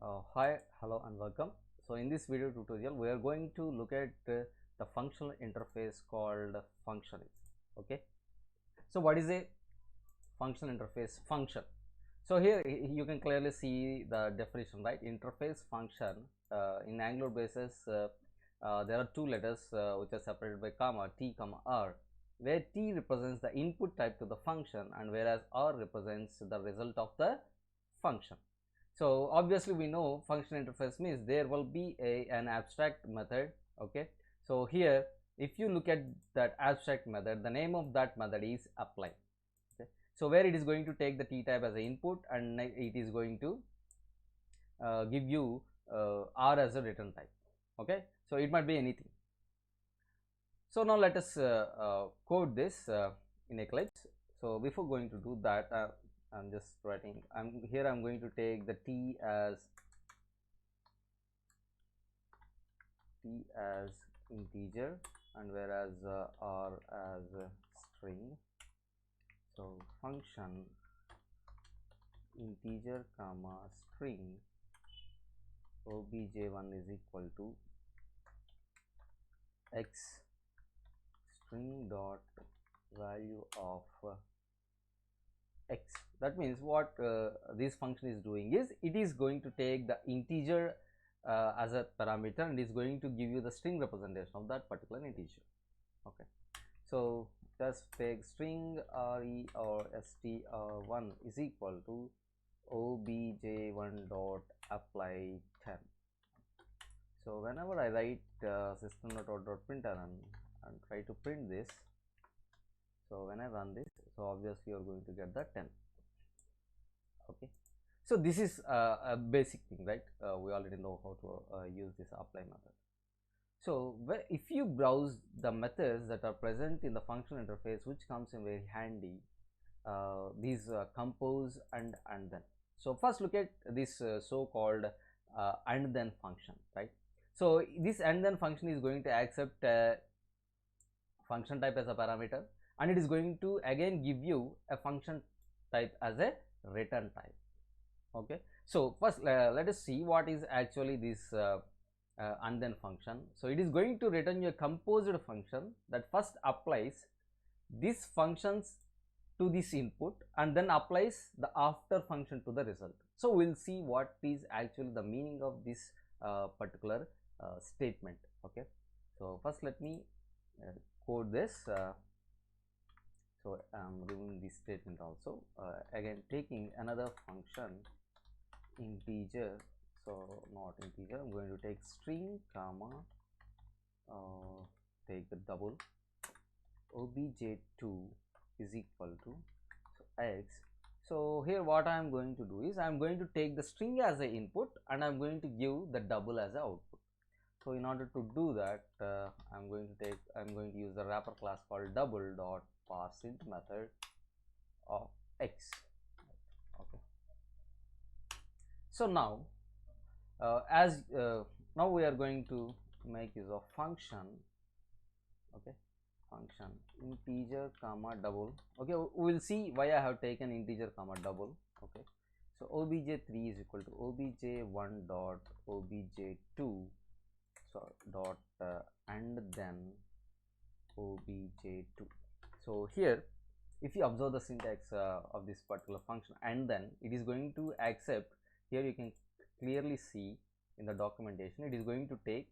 Hi, hello and welcome. So in this video tutorial we are going to look at the functional interface called functioning. Okay, so what is a functional interface? Function. So here you can clearly see the definition, right? Interface function in Angular basis there are two letters which are separated by comma, t comma r, where t represents the input type to the function and whereas r represents the result of the function. So obviously we know function interface means there will be an abstract method. Okay, so here if you look at that abstract method, the name of that method is apply. Okay, so where it is going to take the t type as an input and it is going to give you r as a return type. Okay, so it might be anything. So now let us code this in Eclipse. So before going to do that, I'm just writing, I'm going to take the t as integer and whereas r as string. So function integer comma string obj1 is equal to x string dot value of x. That means what this function is doing is it is going to take the integer as a parameter and is going to give you the string representation of that particular integer. Okay, so just take string re or str1 is equal to obj1 dot apply 10. So whenever I write system.out.println and try to print this, so when I run this, so obviously you are going to get the 10. Okay, so this is a basic thing, right? We already know how to use this apply method. So if you browse the methods that are present in the functional interface, which comes in very handy, these compose and then. So first look at this so-called andThen function, right? So this andThen function is going to accept function type as a parameter and it is going to again give you a function type as a return type. Okay, so first let us see what is actually this andThen function. So it is going to return you a composed function that first applies these functions to this input and then applies the after function to the result. So we'll see what is actually the meaning of this particular statement. Okay, so first let me code this. So I'm removing this statement also. Again taking another function integer, so not integer, I'm going to take string comma take the double obj2 is equal to x. So here what I am going to do is I am going to take the string as a input and I am going to give the double as a output. So in order to do that, I'm going to use the wrapper class called double dot parseInt method of x. Okay, so now now we are going to make use of function. Okay, function integer comma double. Okay, we will see why I have taken integer comma double. Okay, so obj3 is equal to obj1 dot obj2 so dot and then obj2. so here if you observe the syntax of this particular function and then it is going to accept, here you can clearly see in the documentation it is going to take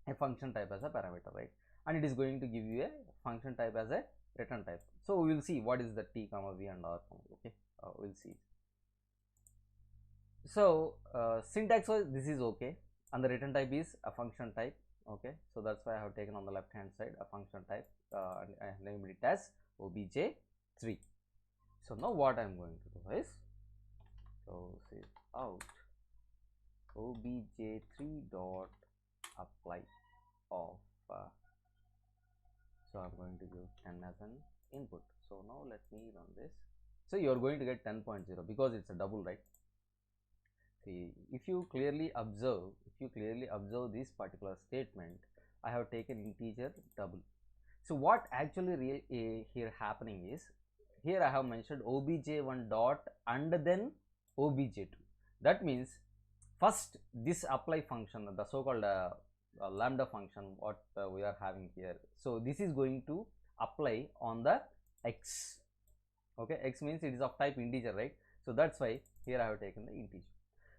a function type as a parameter, right, and it is going to give you a function type as a return type. So we will see what is the t comma v and r comma. Okay, we'll see. So syntax wise this is okay and the return type is a function type. Okay, so that's why I have taken on the left hand side a function type and I have named it as obj3. So now what I'm going to do is, so say out obj3 dot apply of so I'm going to give 10 as an input. So now let me run this. So you are going to get 10.0 because it's a double, right? See, if you clearly observe this particular statement, I have taken integer double. So what actually here happening is, here I have mentioned obj1 dot and then obj2. That means first this apply function, the so-called lambda function what we are having here, so this is going to apply on the x. Okay, x means it is of type integer, right? So that's why here I have taken the integer.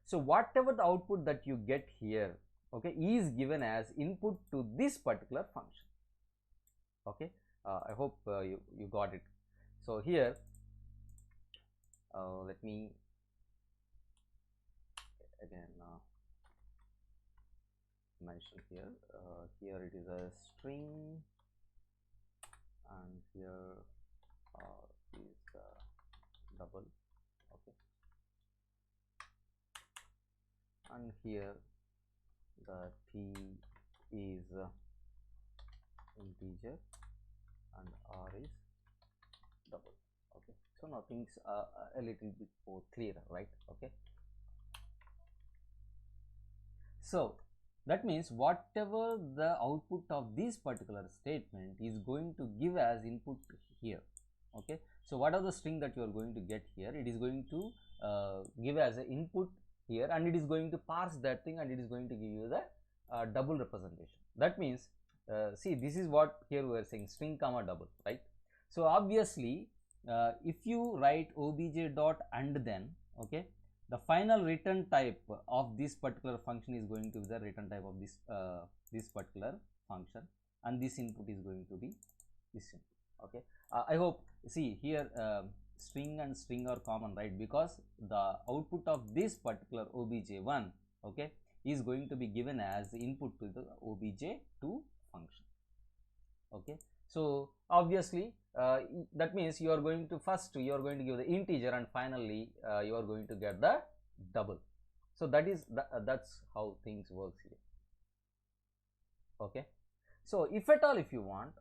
So whatever the output that you get here, okay, is given as input to this particular function. Okay, I hope you got it. So here let me again mention here, here it is a string and here is double. Okay, and here the t is integer and r is double. Okay, so now things are a little bit more clearer, right? Okay, so that means whatever the output of this particular statement is going to give as input here. Okay, so what are the string that you are going to get here, it is going to give as an input here, and it is going to parse that thing, and it is going to give you the double representation. That means see, this is what here we are saying, string comma double, right? So obviously if you write obj dot andThen, okay, the final return type of this particular function is going to be the return type of this this particular function, and this input is going to be this input. Okay, I hope, see here string and string are common, right? Because the output of this particular obj1, okay, is going to be given as input to the obj2 function. Okay, so obviously that means you are going to first you are going to give the integer, and finally you are going to get the double. So that is that's how things works here. Okay, so if at all if you want,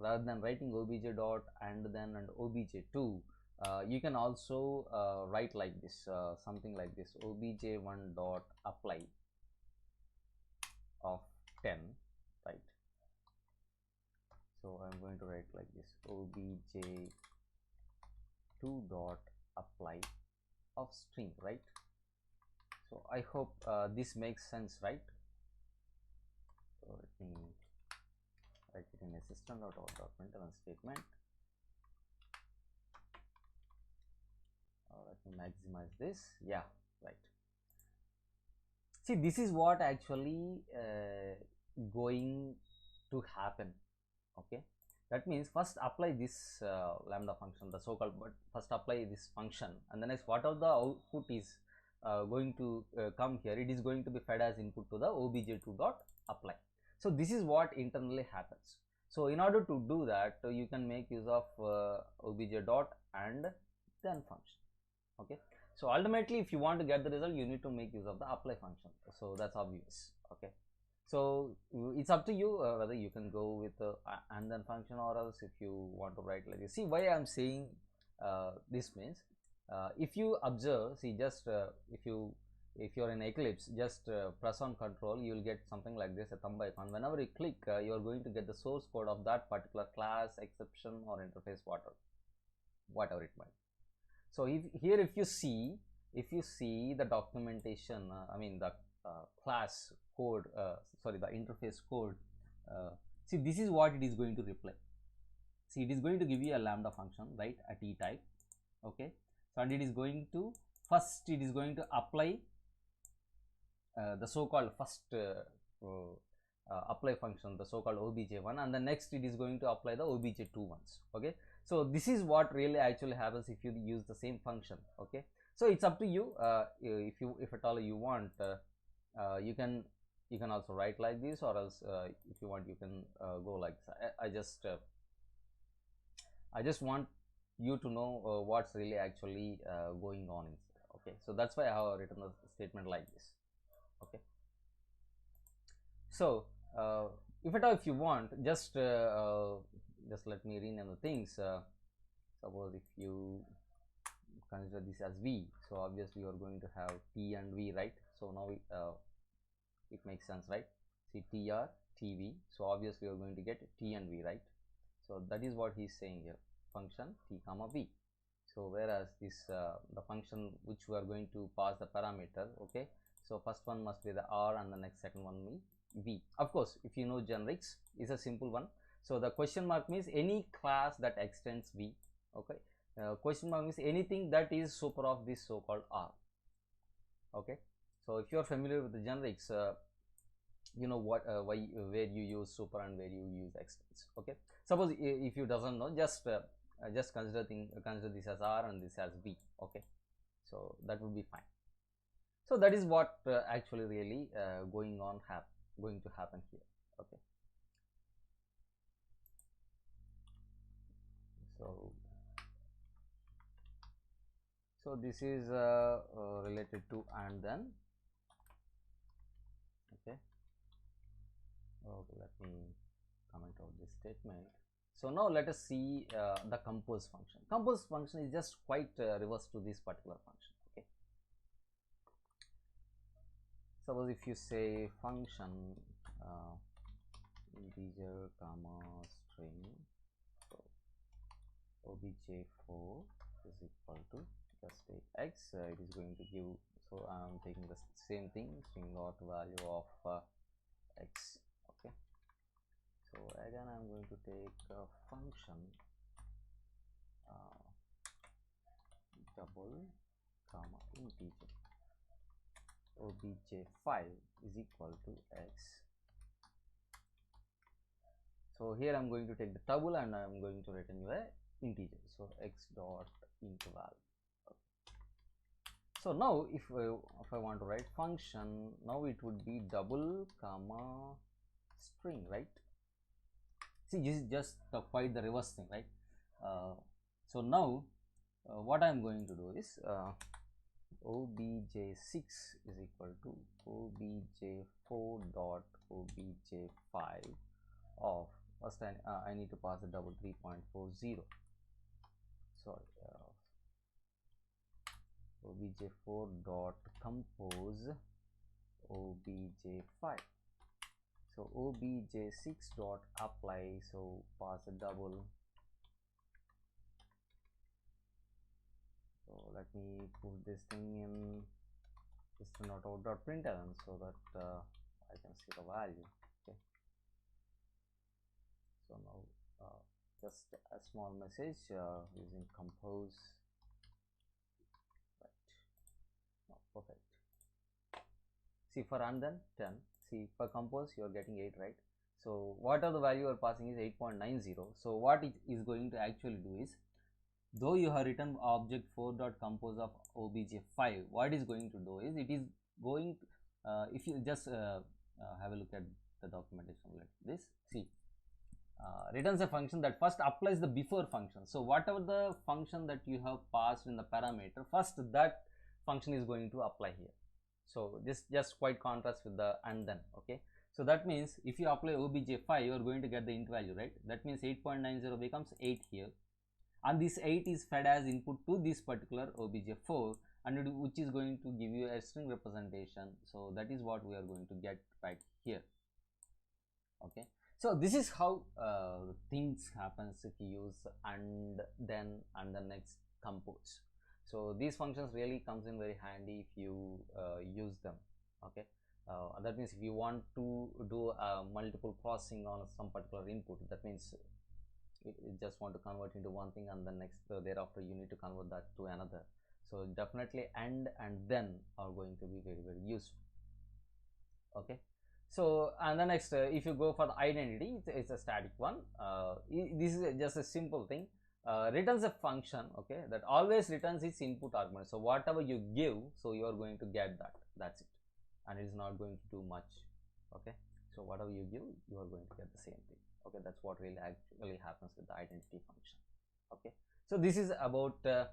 rather than writing obj dot andThen and obj2, you can also write like this, something like this, obj1 dot apply of 10, right? So I'm going to write like this, obj2 dot apply of string, right? So I hope this makes sense, right? So let me write it in a system.out.println statement. Let me maximize this. Yeah, right. See, this is what actually going to happen. Okay, that means first apply this lambda function, the so-called, but first apply this function, and the next whatever the output is going to come here, it is going to be fed as input to the obj2 dot apply. So this is what internally happens. So in order to do that, you can make use of obj dot andThen function. Okay, so ultimately if you want to get the result, you need to make use of the apply function. So that's obvious. Okay, so it's up to you whether you can go with the andThen function, or else if you want to write like this. See, why I'm saying this means if you observe, see, just if you're in Eclipse, just press on control, you will get something like this, a thumb icon. Whenever you click, you are going to get the source code of that particular class, exception, or interface, whatever it might. So if here if you see the documentation, I mean the class code, sorry, the interface code, see, this is what it is going to reply. See, it is going to give you a lambda function, right, a t type. Okay, so and it is going to first, it is going to apply the so-called first apply function, the so-called obj1, and the next it is going to apply the obj2 ones. Okay, so this is what really actually happens if you use the same function. Okay, so it's up to you. If at all you want, you can also write like this, or else if you want, you can go like this. I just want you to know what's really actually going on inside. Okay, so that's why I have written the statement like this. Okay, so if at all if you want, just let me rename the things. Suppose if you consider this as v, so obviously you are going to have t and v, right? So now it makes sense, right? See, tr tv, so obviously you are going to get t and v, right? So that is what he is saying here, function t comma v. So whereas this the function which we are going to pass the parameter, okay, So first one must be the R and the next second one be V. Of course, if you know generics, is a simple one. So the question mark means any class that extends V. Okay, question mark means anything that is super of this so-called R. Okay, so if you are familiar with the generics, you know what why where you use super and where you use extends. Okay, suppose if you doesn't know, just consider this as R and this as V. Okay, so that would be fine. So that is what actually really going to happen here. Okay, so this is related to and then. Okay, let me comment out this statement. So now let us see the compose function. Compose function is just quite reverse to this particular function. Okay, suppose if you say function integer comma string, so obj4 is equal to, just take x, it is going to give, so I am taking the same thing, string dot value of x. Okay, so again I am going to take a function double comma integer obj5 is equal to x. So here I am going to take the double and I am going to return you a integer, so x dot into value. So now if I want to write function, now it would be double comma string, right? See, this is just quite the reverse thing, right? So now what I am going to do is obj6 is equal to obj4 dot obj5 of, first I need to pass the double 3.40. Sorry, obj4 dot compose obj5. So obj6 dot apply, so pass a double. So let me put this thing in system.out.println so that I can see the value. Okay, so now just a small message using compose. Right, no, perfect. See, for andThen 10, see, for compose you are getting 8, right? So what are the value you are passing is 8.90. So what it is going to actually do is, though you have written object 4.compose of obj5, what is going to do is, it is going to, if you just have a look at the documentation like this, see, returns a function that first applies the before function. So whatever the function that you have passed in the parameter, first that function is going to apply here. So this just quite contrasts with the andThen. Okay, so that means if you apply obj5, you are going to get the int value, right? That means 8.90 becomes 8 here, and this 8 is fed as input to this particular obj4, and which is going to give you a string representation. So that is what we are going to get right here. Okay, so this is how things happens if you use andThen and the next compose. So these functions really comes in very handy if you use them. Okay, that means if you want to do multiple processing on some particular input, that means you just want to convert into one thing, and the next thereafter you need to convert that to another. So definitely and then are going to be very, very useful. Okay, so and the next if you go for the identity, it's a static one. This is just a simple thing. Returns a function, okay, that always returns its input argument. So whatever you give, so you are going to get that, that's it, and it is not going to do much. Okay, so whatever you give, you are going to get the same thing. Okay, that's what really actually happens with the identity function. Okay, so this is about the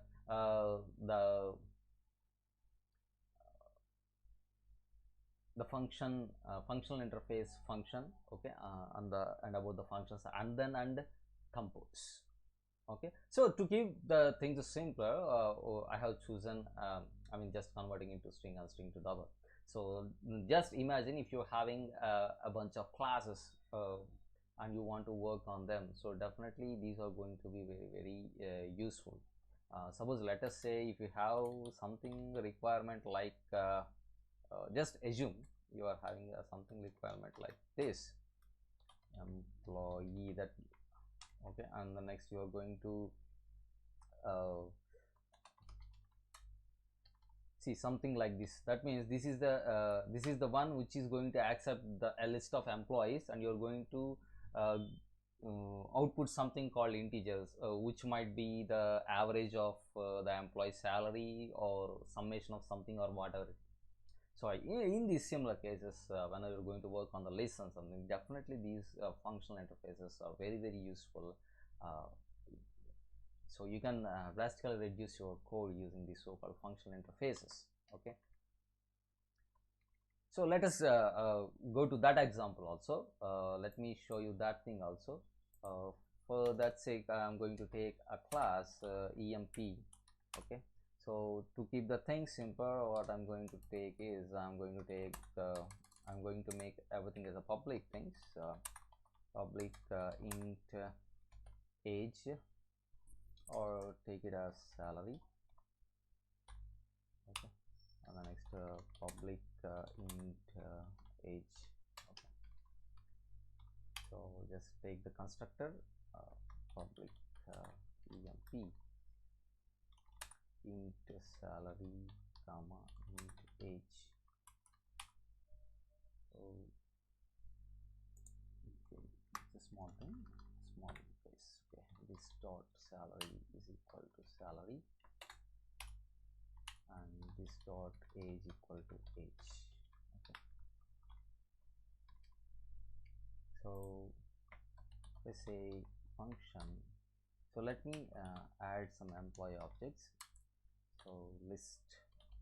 function functional interface function. Okay, and about the functions andThen and compose. Okay, so to keep the things simpler, I have chosen I mean just converting into string and string to double. So just imagine if you're having a bunch of classes and you want to work on them, so definitely these are going to be very, very useful. Suppose let us say if you have something requirement like just assume you are having something requirement like this, employee, that okay, and the next you are going to see something like this. That means this is the one which is going to accept a list of employees, and you're going to uh, output something called integers, which might be the average of the employee salary or summation of something or whatever. So in these similar cases, whenever you're going to work on the list and something, definitely these functional interfaces are very useful. uh, so you can drastically reduce your code using these so-called functional interfaces. Okay, so let us go to that example also. Let me show you that thing also. For that sake, I'm going to take a class emp. Okay, so to keep the thing simple, what I'm going to take is I'm going to make everything as a public things, public int age, or take it as salary. Okay, and the next public int age. Okay, so just take the constructor public emp int salary comma int age. So okay, it's a small thing, small case. Okay, this dot salary is equal to salary, and this dot age equal to age. Okay, so let's say function. So let me add some employee objects. So list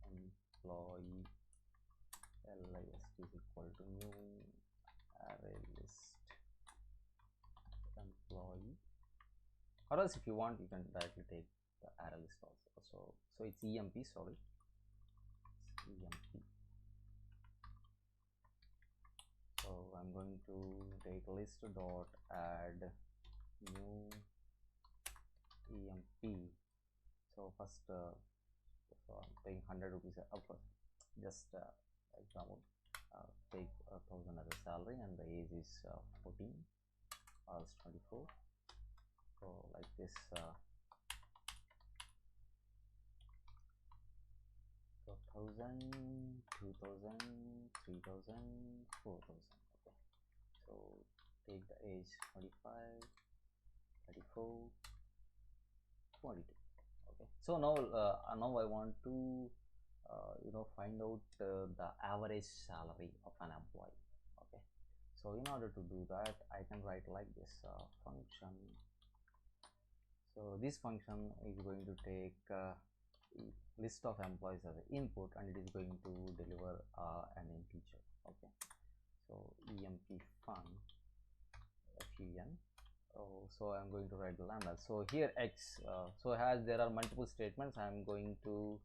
employee list is equal to new array list employee, or else if you want you can directly take the array list also. So it's emp, sorry, it's emp. So I'm going to take list dot add new emp. So first so I'm paying 100 rupees upfront, just example, take 1000 as a salary, and the age is 14 or 24. So like this, so 1000, 2000, 3000, 4000. Okay, so take the age 25, 34, 22. Okay, so now I want to find out the average salary of an employee. Okay, so in order to do that, I can write like this function. So this function is going to take list of employees as an input, and it is going to deliver an integer. Okay, so emp fun fun. Oh, so I'm going to write the lambda. So here x, so as there are multiple statements, I'm going to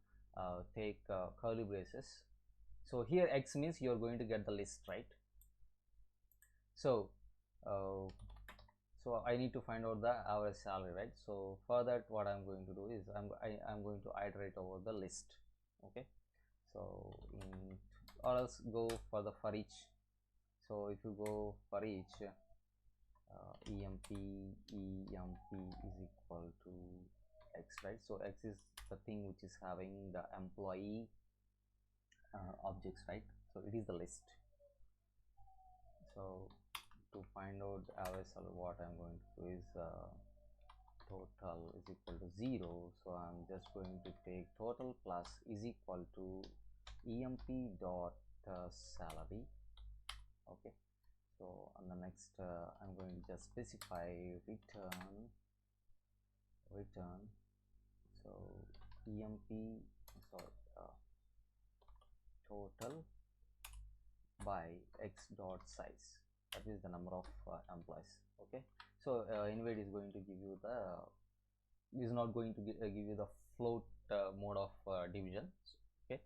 take curly braces. So here x means you're going to get the list, right? So so I need to find out the average salary, right? So for that, what I'm going to do is I'm going to iterate over the list. Okay, so or else go for the for each. So if you go for each, emp is equal to x, right? So x is the thing which is having the employee objects, right? So it is the list. So to find out average salary, what I'm going to do is total is equal to 0. So I'm just going to take total plus is equal to emp dot salary. Okay, so on the next I'm going to just specify return. So emp, sorry, total by x dot size, that is the number of employees. Okay, so anyway it is going to give you the, is not going to give you the float mode of division. Okay,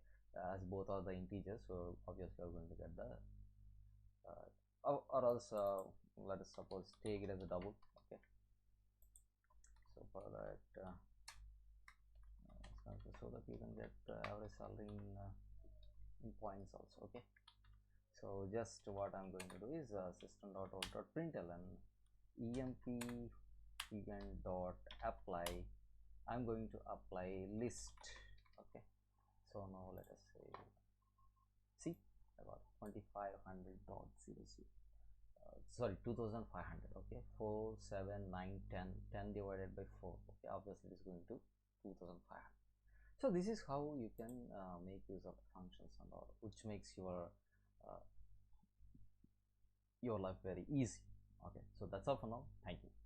as both are the integers, so obviously you are going to get the or else let us suppose take it as a double. Okay, so for that so that you can get the average salary in in points also. Okay, so just what I'm going to do is system.out.println emp begin dot apply. I'm going to apply list. Okay, so now let us say, see, I got 2500.00, sorry, 2500. Okay, 4 7 9 10, 10 divided by 4. Okay, obviously it is going to 2500. So this is how you can make use of functions and all, which makes uh, your life very easy. Okay, so that's all for now. Thank you.